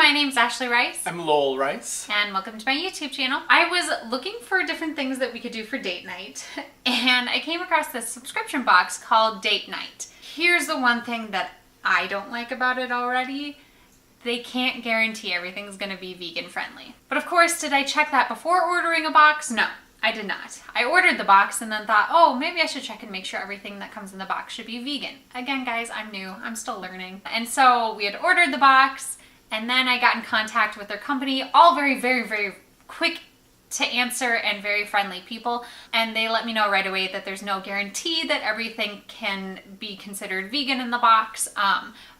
my name's Ashley Rice. I'm Lowell Rice. And welcome to my YouTube channel. I was looking for different things that we could do for date night, and I came across this subscription box called Date Night. Here's the one thing that I don't like about it already. They can't guarantee everything's gonna be vegan friendly. But of course, did I check that before ordering a box? No, I did not. I ordered the box and then thought, oh, maybe I should check and make sure everything that comes in the box should be vegan. Again, guys, I'm new, I'm still learning. And so we had ordered the box, and then I got in contact with their company, all very, very, very quick to answer and very friendly people. And they let me know right away that there's no guarantee that everything can be considered vegan in the box.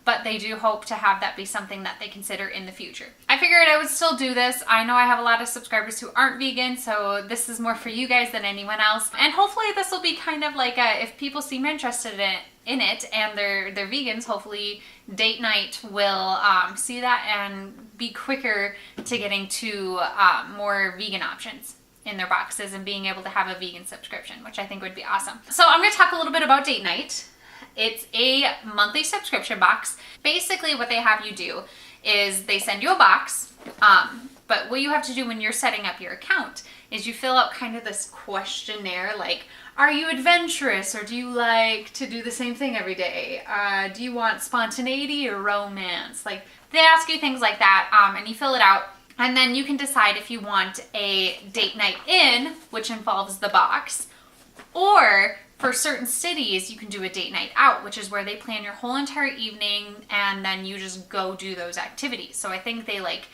But they do hope to have that be something that they consider in the future. I figured I would still do this. I know I have a lot of subscribers who aren't vegan, so this is more for you guys than anyone else. And hopefully this will be kind of like if people seem interested in it and they're vegans, hopefully Date Night will see that and be quicker to getting to more vegan options in their boxes and being able to have a vegan subscription, which I think would be awesome. So I'm gonna talk a little bit about Date Night. It's a monthly subscription box. Basically what they have you do is they send you a box, but what you have to do when you're setting up your account is you fill out kind of this questionnaire like, are you adventurous or do you like to do the same thing every day? Do you want spontaneity or romance? Like they ask you things like that, and you fill it out, and then you can decide if you want a date night in, which involves the box, or for certain cities, you can do a date night out, which is where they plan your whole entire evening and then you just go do those activities. So I think they like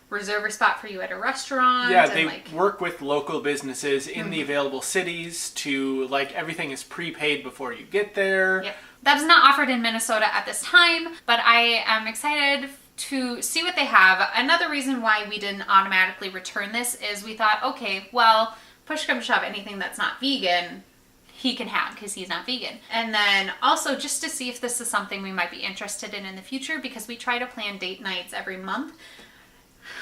reserve a spot for you at a restaurant. Yeah, they work with local businesses in the available cities to everything is prepaid before you get there. Yep. That is not offered in Minnesota at this time, but I am excited to see what they have. Another reason why we didn't automatically return this is we thought, okay, well, push come to shove, anything that's not vegan, he can have because he's not vegan. And then also just to see if this is something we might be interested in the future, because we try to plan date nights every month.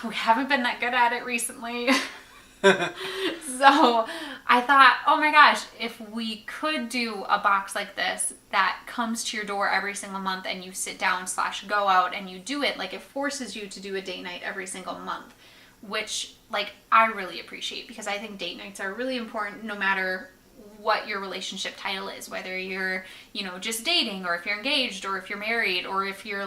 We haven't been that good at it recently. So I thought, oh my gosh, if we could do a box like this that comes to your door every single month and you sit down / go out and you do it, like it forces you to do a date night every single month, which I really appreciate, because I think date nights are really important no matter what your relationship title is, whether you're, just dating, or if you're engaged, or if you're married, or if you're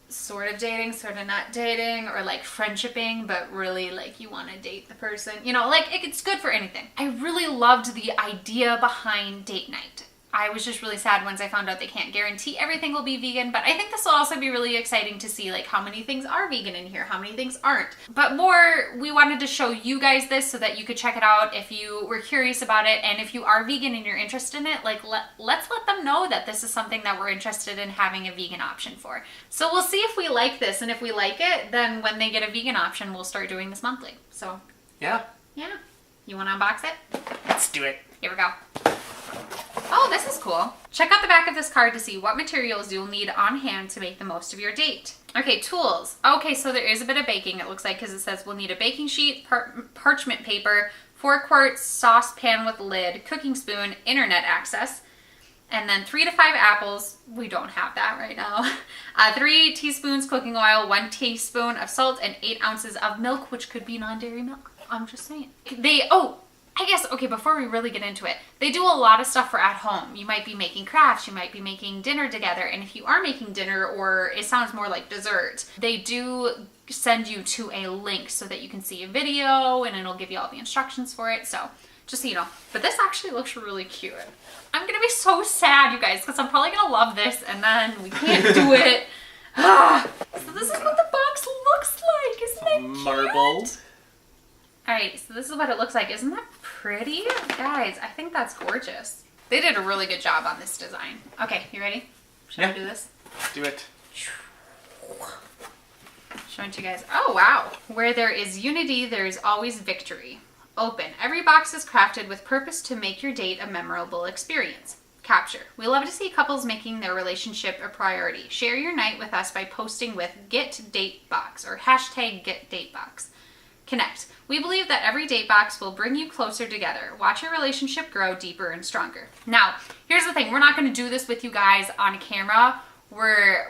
sort of dating, sort of not dating, or friendshipping, but really you want to date the person, it's good for anything. I really loved the idea behind date night. I was just really sad once I found out they can't guarantee everything will be vegan, but I think this will also be really exciting to see how many things are vegan in here, how many things aren't. But more, we wanted to show you guys this so that you could check it out if you were curious about it, and if you are vegan and you're interested in it, let's let them know that this is something that we're interested in having a vegan option for. So we'll see if we like this, and if we like it, then when they get a vegan option, we'll start doing this monthly. So yeah. You want to unbox it? Let's do it. Here we go. Oh, this is cool. Check out the back of this card to see what materials you'll need on hand to make the most of your date. Okay, tools. Okay, so there is a bit of baking, it looks like, because it says we'll need a baking sheet, parchment paper, 4-quart saucepan with lid, cooking spoon, internet access, and then 3 to 5 apples. We don't have that right now. 3 teaspoons cooking oil, 1 teaspoon of salt, and 8 ounces of milk, which could be non-dairy milk. I'm just saying. I guess, okay, before we really get into it, they do a lot of stuff for at home. You might be making crafts, you might be making dinner together, and if you are making dinner, or it sounds more like dessert, they do send you to a link so that you can see a video, and it'll give you all the instructions for it, so just so you know. But this actually looks really cute. I'm gonna be so sad, you guys, because I'm probably gonna love this, and then we can't do it. So this is what the box looks like. Isn't that cute? Marbled. Alright, so this is what it looks like. Isn't that pretty? Guys, I think that's gorgeous. They did a really good job on this design. Okay, you ready? Should I do this? Do it. Showing to you guys. Oh, wow. Where there is unity, there is always victory. Open. Every box is crafted with purpose to make your date a memorable experience. Capture. We love to see couples making their relationship a priority. Share your night with us by posting with #GetDateBox or #GetDateBox. Connect. We believe that every date box will bring you closer together. Watch your relationship grow deeper and stronger. Now, here's the thing. We're not going to do this with you guys on camera.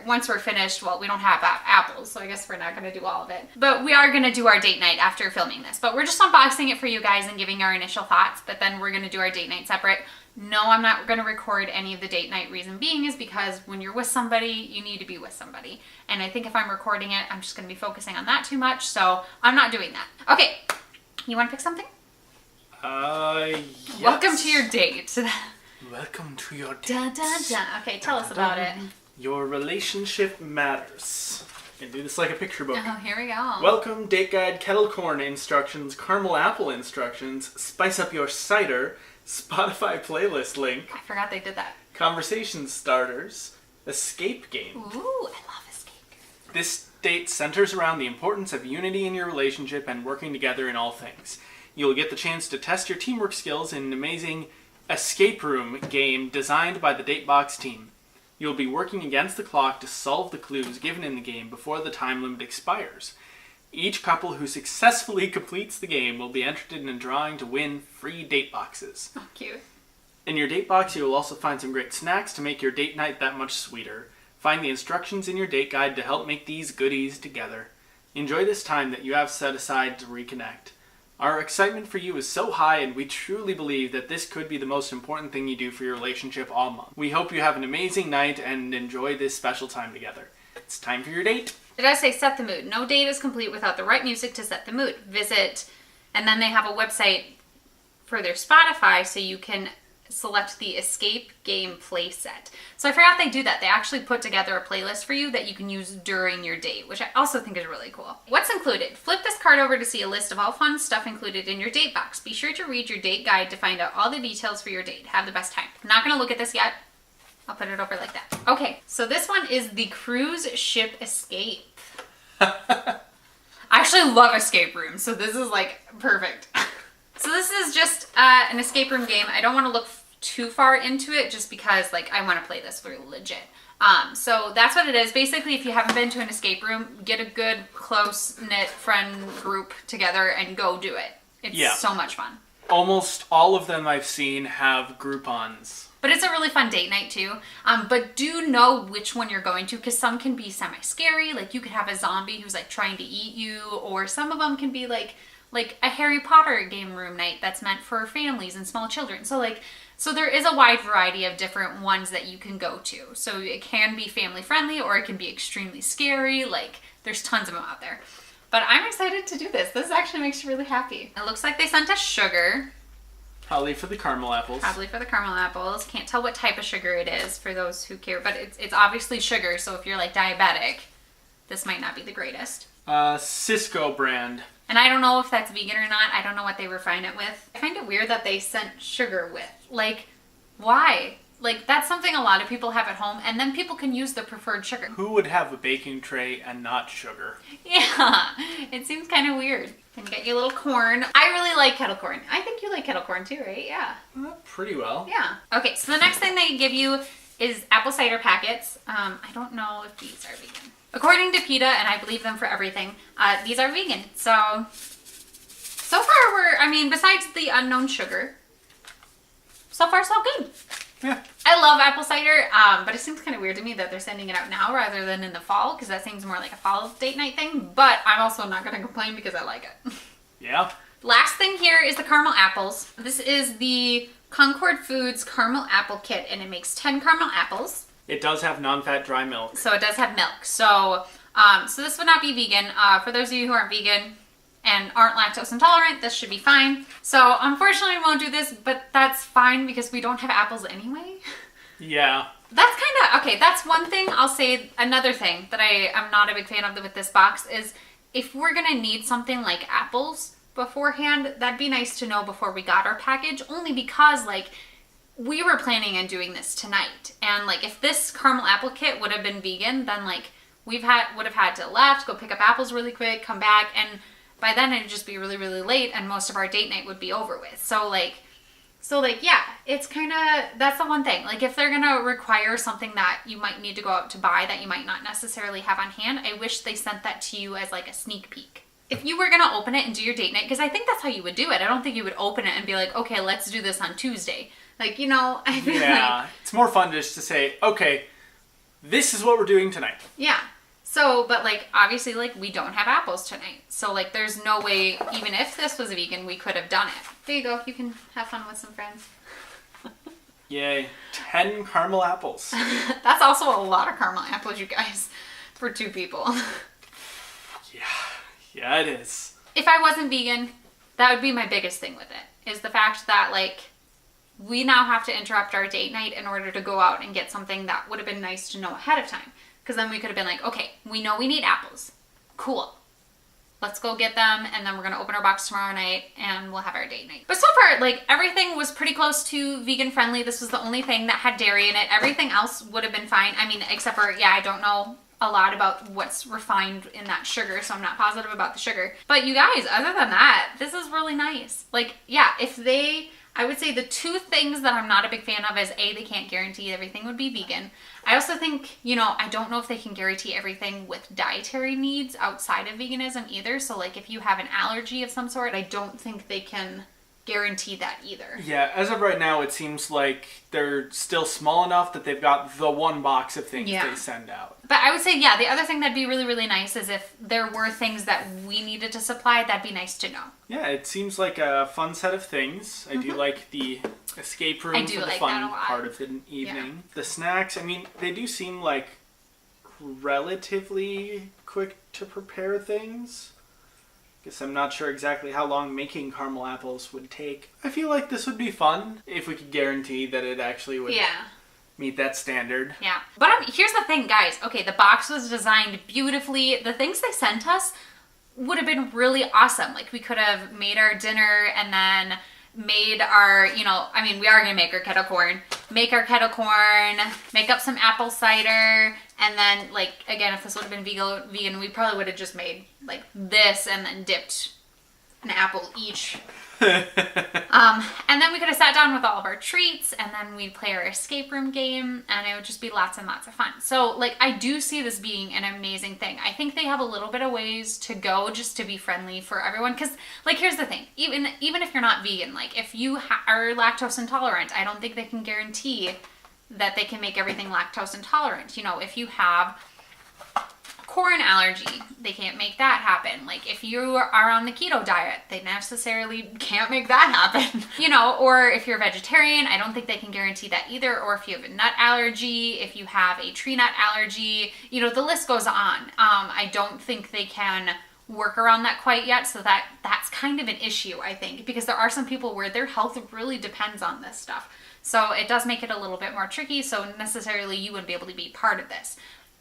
once we're finished, well, we don't have apples, so I guess we're not going to do all of it. But we are going to do our date night after filming this. But we're just unboxing it for you guys and giving our initial thoughts, but then we're going to do our date night separate. No, I'm not going to record any of the date night. Reason being is because when you're with somebody, you need to be with somebody. And I think if I'm recording it, I'm just going to be focusing on that too much, so I'm not doing that. Okay, you want to pick something? Yes. Welcome to your date. Welcome to your date. Dun, dun, dun. Okay, tell us about it. Your relationship matters. You can do this like a picture book. Oh, here we go. Welcome, date guide, kettle corn instructions, caramel apple instructions, spice up your cider, Spotify playlist link. I forgot they did that. Conversation starters, escape game. Ooh, I love escape games. This date centers around the importance of unity in your relationship and working together in all things. You'll get the chance to test your teamwork skills in an amazing escape room game designed by the Datebox team. You'll be working against the clock to solve the clues given in the game before the time limit expires. Each couple who successfully completes the game will be entered in a drawing to win free date boxes. Oh, cute. In your date box, you will also find some great snacks to make your date night that much sweeter. Find the instructions in your date guide to help make these goodies together. Enjoy this time that you have set aside to reconnect. Our excitement for you is so high, and we truly believe that this could be the most important thing you do for your relationship all month. We hope you have an amazing night and enjoy this special time together. It's time for your date. It does say set the mood. No date is complete without the right music to set the mood. Visit, and then they have a website for their Spotify so you can select the escape game playset. So I forgot they do that. They actually put together a playlist for you that you can use during your date, which I also think is really cool. What's included? Flip this card over to see a list of all fun stuff included in your date box. Be sure to read your date guide to find out all the details for your date. Have the best time. I'm not going to look at this yet. I'll put it over like that. Okay, so this one is the cruise ship escape. I actually love escape rooms, so this is like perfect. So this is just an escape room game. I don't want to look too far into it just because like I want to play this for legit. So that's what it is. Basically, if you haven't been to an escape room, get a good close-knit friend group together and go do it. It's so much fun. Almost all of them I've seen have Groupons. But it's a really fun date night too. But do know which one you're going to, because some can be semi-scary. Like you could have a zombie who's like trying to eat you, or some of them can be like a Harry Potter game room night that's meant for families and small children. So there is a wide variety of different ones that you can go to. So it can be family friendly or it can be extremely scary. Like there's tons of them out there. But I'm excited to do this. This actually makes you really happy. It looks like they sent us sugar. Probably for the caramel apples. Probably for the caramel apples. Can't tell what type of sugar it is for those who care, but it's obviously sugar, so if you're like diabetic, this might not be the greatest. Cisco brand. And I don't know if that's vegan or not. I don't know what they refine it with. I find it weird that they sent sugar with. Like, why? Like, that's something a lot of people have at home, and then people can use the preferred sugar. Who would have a baking tray and not sugar? Yeah, it seems kind of weird. And get you a little corn. I really like kettle corn. I think you like kettle corn too, right? Yeah. Pretty well. Yeah. Okay, so the next thing they give you is apple cider packets. I don't know if these are vegan. According to PETA, and I believe them for everything, these are vegan. So far besides the unknown sugar, so far so good. Yeah. I love apple cider, but it seems kind of weird to me that they're sending it out now rather than in the fall, because that seems more like a fall date night thing, but I'm also not going to complain because I like it. Yeah. Last thing here is the caramel apples. This is the Concord Foods Caramel Apple Kit, and it makes 10 caramel apples. It does have non-fat dry milk. So it does have milk. So this would not be vegan. For those of you who aren't vegan and aren't lactose intolerant, this should be fine. So unfortunately we won't do this, but that's fine because we don't have apples anyway. Yeah. That's kind of, okay, that's one thing. I'll say another thing that I'm not a big fan of with this box is if we're going to need something like apples beforehand, that'd be nice to know before we got our package, only because like we were planning on doing this tonight. And like if this caramel apple kit would have been vegan, then like would have had to left, go pick up apples really quick, come back, and by then it'd just be really, really late and most of our date night would be over with. So yeah, it's kind of, that's the one thing. Like if they're going to require something that you might need to go out to buy that you might not necessarily have on hand, I wish they sent that to you as like a sneak peek. If you were going to open it and do your date night, because I think that's how you would do it. I don't think you would open it and be like, okay, let's do this on Tuesday. Like, I feel yeah, it's more fun just to say, okay, this is what we're doing tonight. Yeah. So, but like, obviously, like, we don't have apples tonight. So, like, there's no way, even if this was vegan, we could have done it. There you go. You can have fun with some friends. Yay. 10 caramel apples. That's also a lot of caramel apples, you guys, for 2 people. Yeah, it is. If I wasn't vegan, that would be my biggest thing with it, is the fact that, like, we now have to interrupt our date night in order to go out and get something that would have been nice to know ahead of time. Because then we could have been like, okay, we know we need apples. Cool. Let's go get them, and then we're going to open our box tomorrow night, and we'll have our date night. But so far, like, everything was pretty close to vegan friendly. This was the only thing that had dairy in it. Everything else would have been fine. I mean, except for, I don't know a lot about what's refined in that sugar, so I'm not positive about the sugar. But you guys, other than that, this is really nice. Like, I would say the 2 things that I'm not a big fan of is A, they can't guarantee everything would be vegan. I also think, I don't know if they can guarantee everything with dietary needs outside of veganism either. So like if you have an allergy of some sort, I don't think they can guarantee that either. Yeah, as of right now, it seems like they're still small enough that they've got the 1 box of things they send out. But I would say, the other thing that'd be really, really nice is if there were things that we needed to supply, that'd be nice to know. Yeah, it seems like a fun set of things. I do like the escape room for the fun part of the evening. Yeah. The snacks, I mean, they do seem like relatively quick to prepare things. Guess I'm not sure exactly how long making caramel apples would take. I feel like this would be fun if we could guarantee that it actually would meet that standard. Yeah. But here's the thing, guys. Okay, the box was designed beautifully. The things they sent us would have been really awesome. Like, we could have made our dinner and then made our, we are going to make our kettle corn. Make our kettle corn, make up some apple cider, and then, like, again, if this would have been vegan, we probably would have just made, like, this and then dipped an apple each. And then we could have sat down with all of our treats, and then we'd play our escape room game, and it would just be lots and lots of fun. So, like, I do see this being an amazing thing. I think they have a little bit of ways to go just to be friendly for everyone, because, like, here's the thing. Even if you're not vegan, like, if you are lactose intolerant, I don't think they can guarantee that they can make everything lactose intolerant. If you have corn allergy, they can't make that happen. Like, if you are on the keto diet, they necessarily can't make that happen. Or if you're a vegetarian, I don't think they can guarantee that either. Or if you have a nut allergy, if you have a tree nut allergy, the list goes on. I don't think they can work around that quite yet, so that's kind of an issue, I think, because there are some people where their health really depends on this stuff. So it does make it a little bit more tricky, so necessarily you wouldn't be able to be part of this.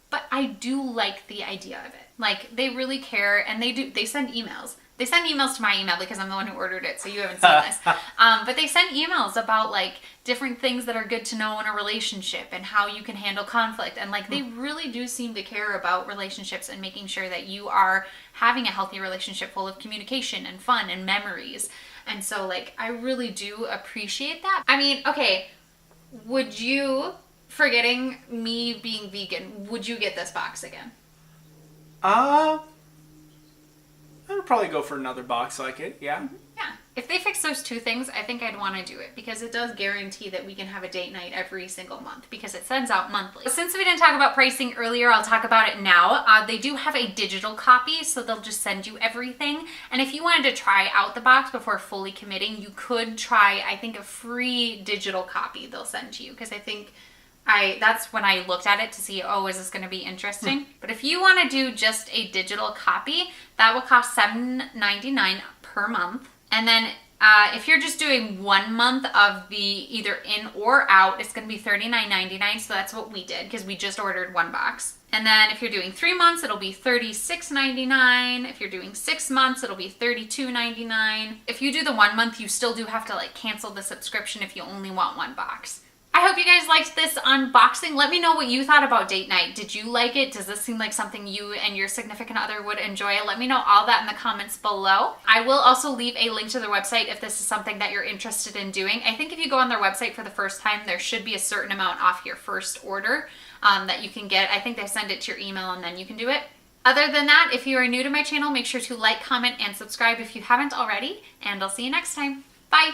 But I do like the idea of it. Like, they really care, and they send emails. They send emails to my email because I'm the one who ordered it, so you haven't seen this. But they send emails about, like, different things that are good to know in a relationship and how you can handle conflict. And, like, they really do seem to care about relationships and making sure that you are having a healthy relationship full of communication and fun and memories. And so, like, I really do appreciate that. I mean, okay, would you, forgetting me being vegan, would you get this box again? I would probably go for another box like it, yeah. Yeah. If they fix those 2 things, I think I'd want to do it, because it does guarantee that we can have a date night every single month, because it sends out monthly. Since we didn't talk about pricing earlier, I'll talk about it now. They do have a digital copy, so they'll just send you everything. And if you wanted to try out the box before fully committing, you could try, I think, a free digital copy they'll send to you, because I think that's when I looked at it to see, is this going to be interesting? But if you want to do just a digital copy, that will cost $7.99 per month. And then if you're just doing 1 month of the either in or out, it's going to be $39.99. So that's what we did, because we just ordered 1 box. And then if you're doing 3 months, it'll be $36.99. If you're doing 6 months, it'll be $32.99. If you do the 1 month, you still do have to, like, cancel the subscription if you only want 1 box. I hope you guys liked this unboxing. Let me know what you thought about date night. Did you like it? Does this seem like something you and your significant other would enjoy? Let me know all that in the comments below. I will also leave a link to their website if this is something that you're interested in doing. I think if you go on their website for the first time, there should be a certain amount off your first order that you can get. I think they send it to your email and then you can do it. Other than that, if you are new to my channel, make sure to like, comment, and subscribe if you haven't already, and I'll see you next time. Bye!